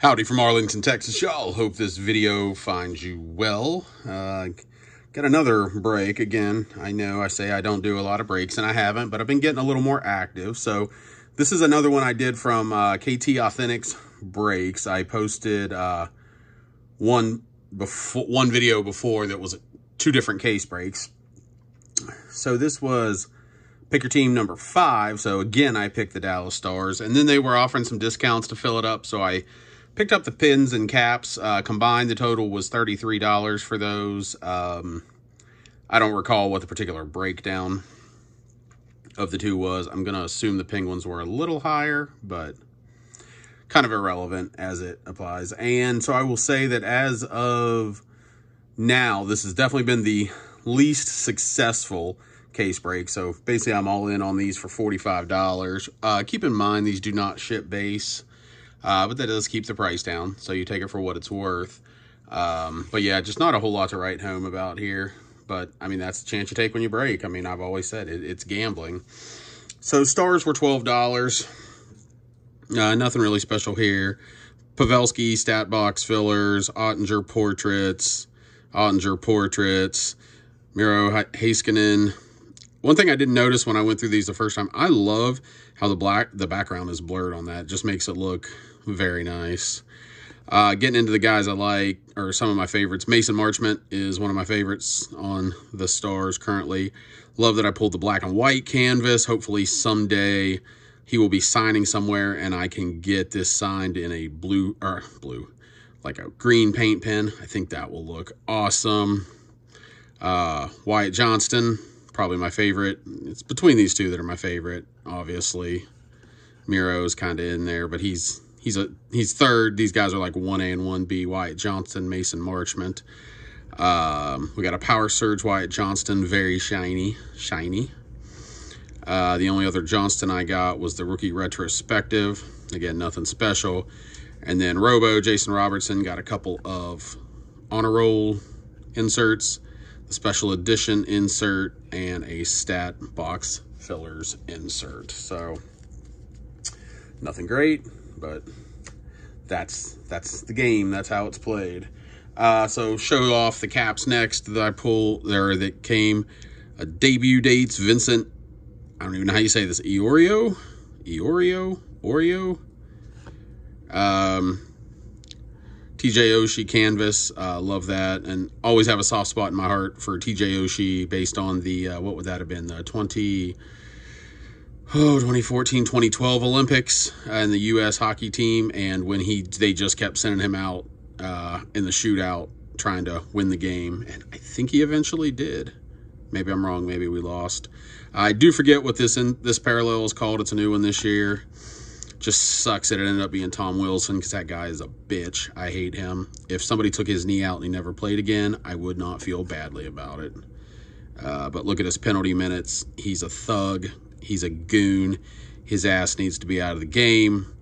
Howdy from Arlington, Texas, y'all. Hope this video finds you well. Got another break again. I know I say I don't do a lot of breaks, and I haven't, but I've been getting a little more active. So this is another one I did from KT Authentics breaks. I posted one video before that was 2 different case breaks. So this was pick your team number 5. So again, I picked the Dallas Stars, and then they were offering some discounts to fill it up. So I picked up the pins and caps. Combined, the total was $33 for those. I don't recall what the particular breakdown of the two was. I'm going to assume the Penguins were a little higher, but kind of irrelevant as it applies. And so I will say that as of now, this has definitely been the least successful case break. So basically, I'm all in on these for $45. Keep in mind, these do not ship base. But that does keep the price down, so you take it for what it's worth. But yeah, just not a whole lot to write home about here. But, I mean, that's the chance you take when you break. I mean, I've always said it's gambling. So Stars were $12. Nothing really special here. Pavelski, stat box fillers, Ottinger portraits, Miro Heiskanen. One thing I didn't notice when I went through these the first time, I love how the background is blurred on that. It just makes it look very nice. Getting into the guys I like, or some of my favorites. Mason Marchment is one of my favorites on the Stars currently. Love that I pulled the black and white canvas. Hopefully someday he will be signing somewhere and I can get this signed in a like a green paint pen. I think that will look awesome. Wyatt Johnston, probably my favorite. It's between these two that are my favorite, obviously. Miro's kind of in there, but he's third. These guys are like 1A and 1B. Wyatt Johnston, Mason Marchment. We got a Power Surge Wyatt Johnston, very shiny. The only other Johnston I got was the rookie retrospective. Again, nothing special. And then Robo, Jason Robertson, got a couple of honor roll inserts, the special edition insert, and a stat box fillers insert. So nothing great, but that's the game. That's how it's played. So show off the caps next that I pulled there that came. Debut dates, Vincent, I don't even know how you say this, Iorio. TJ Oshie canvas, love that, and always have a soft spot in my heart for TJ Oshie based on the, what would that have been, the 2014, 2012 Olympics and the U.S. hockey team, and when they just kept sending him out in the shootout trying to win the game, and I think he eventually did. Maybe I'm wrong, maybe we lost. I do forget what this parallel is called. It's a new one this year. Just sucks that it ended up being Tom Wilson because that guy is a bitch. I hate him. If somebody took his knee out and he never played again, I would not feel badly about it. But look at his penalty minutes. He's a thug. He's a goon. His ass needs to be out of the game.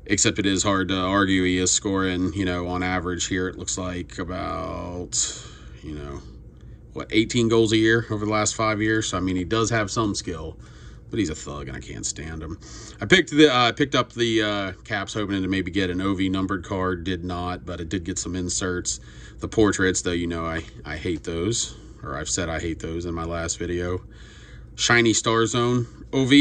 Except it is hard to argue he is scoring, on average here it looks like about, 18 goals a year over the last 5 years. So, I mean, he does have some skill. But he's a thug, and I can't stand him. I picked up the caps, hoping to maybe get an OV numbered card. Did not, but I did get some inserts. The portraits, though, I hate those, or I've said I hate those in my last video. Shiny Star Zone OV.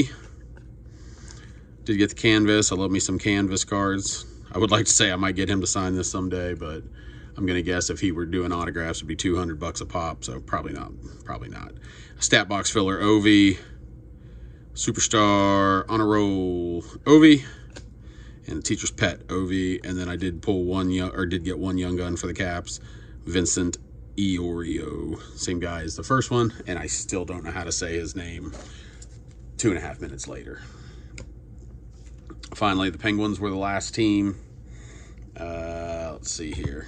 Did get the canvas. I love me some canvas cards. I would like to say I might get him to sign this someday, but I'm going to guess if he were doing autographs, it'd be $200 a pop, so probably not. A stat box filler OV. Superstar Honor Roll Ovi, and the Teacher's Pet Ovi, and then I did pull get one Young Gun for the caps, Vincent Iorio, same guy as the first one, and I still don't know how to say his name 2.5 minutes later. Finally, the Penguins were the last team. Let's see here.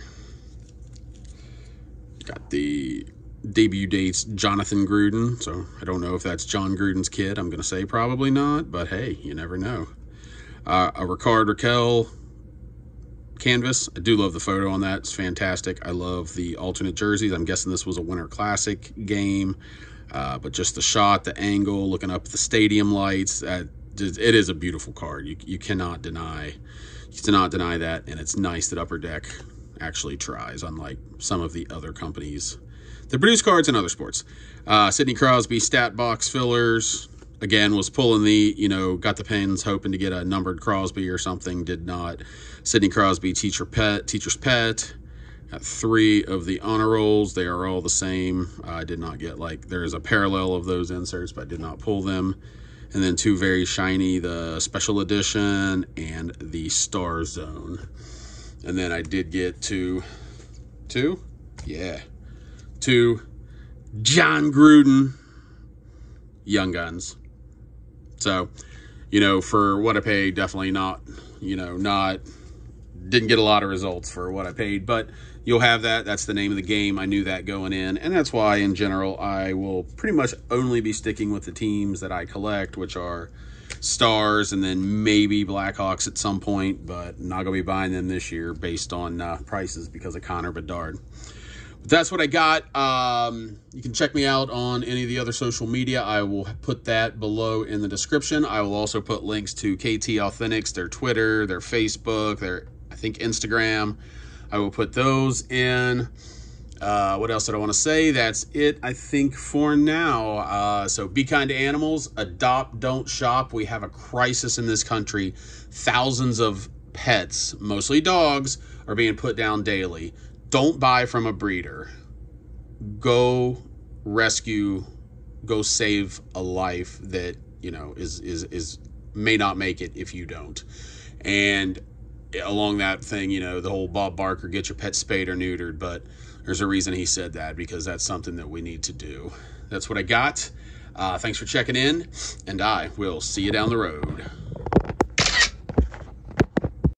Got the debut dates, Jonathan Gruden. So I don't know if that's John Gruden's kid. I'm going to say probably not, but hey, you never know. A Rickard Rakell canvas. I do love the photo on that. It's fantastic. I love the alternate jerseys. I'm guessing this was a Winter Classic game, but just the shot, the angle, looking up at the stadium lights, it is a beautiful card. You cannot deny You cannot deny that, and it's nice that Upper Deck actually tries, unlike some of the other companies that produce cards in other sports. Sidney Crosby stat box fillers. Again, was pulling the, got the pins, hoping to get a numbered Crosby or something. Did not. Sidney Crosby, teacher's pet. Got 3 of the honor rolls. They are all the same. I did not get, there is a parallel of those inserts, but I did not pull them. And then 2 very shiny, the special edition and the Star Zone. And then I did get 2 John Gruden Young Guns. So, for what I paid, definitely not, didn't get a lot of results for what I paid, but you'll have that. That's the name of the game. I knew that going in, and that's why, in general, I will pretty much only be sticking with the teams that I collect, which are Stars and then maybe Blackhawks at some point, but I'm not going to be buying them this year based on prices because of Connor Bedard. But that's what I got. You can check me out on any of the other social media. I will put that below in the description. I will also put links to KT Authentics, their Twitter, their Facebook, their, I think, Instagram. I will put those in. What else did I want to say? That's it, I think, for now. So be kind to animals. Adopt, don't shop. We have a crisis in this country. Thousands of pets, mostly dogs, are being put down daily. Don't buy from a breeder. Go rescue, go save a life that, is may not make it if you don't. And along that thing, the whole Bob Barker, get your pet spayed or neutered, but there's a reason he said that, because that's something that we need to do. That's what I got. Thanks for checking in, and I will see you down the road.